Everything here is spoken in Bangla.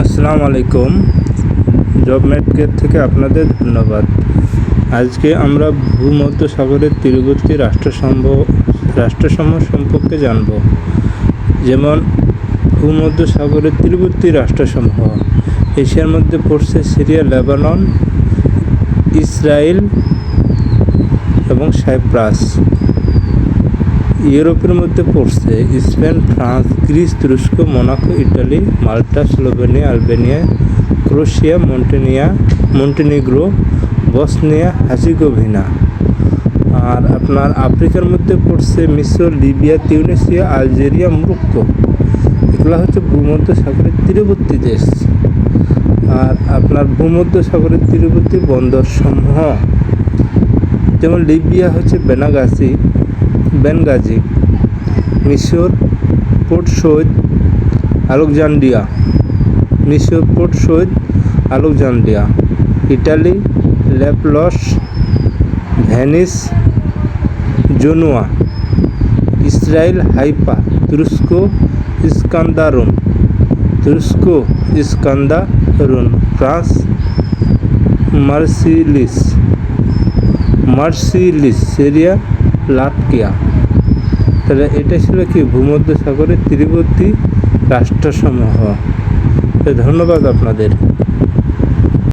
আসসালামু আলাইকুম। জবমেট কেয়ার থেকে আপনাদের ধন্যবাদ। আজকে আমরা ভূমধ্যসাগরের তীরবর্তী রাষ্ট্রসমূহ সম্পর্কে জানব। যেমন ভূমধ্যসাগরের তীরবর্তী রাষ্ট্রসমূহ এশিয়ার মধ্যে পড়ছে সিরিয়া, লেবানন, ইসরায়েল এবং সাইপ্রাস। ইউরোপের মধ্যে পড়ছে স্পেন, ফ্রান্স, গ্রিস, তুরস্ক, Monaco, Italy, Malta, Slovenia, Albania, Croatia, Montenegro, Bosnia Herzegovina. আর আপনার আফ্রিকার মধ্যে পড়ছে মিশর, লিবিয়া, তিউনিসিয়া, আলজেরিয়া, মরক্কো। এগুলো হচ্ছে ভূমধ্যসাগরের তীরবর্তী দেশ। আর আপনার ভূমধ্যসাগরের তীরবর্তী বন্দরসমূহ যেমন লিবিয়া হচ্ছে বেনগাজি, মিশর port Said Alexandria, Italy Naples, Venice, Genoa, Israel Haifa, তুরস্ক ইস্কান্দারুন, ফ্রান্স মার্সিলিস, সিরিয়া লাটকিয়া। তাহলে এটা ছিল কি ভূমধ্যসাগরের তীরবর্তী রাষ্ট্রসমূহ। ধন্যবাদ আপনাদের।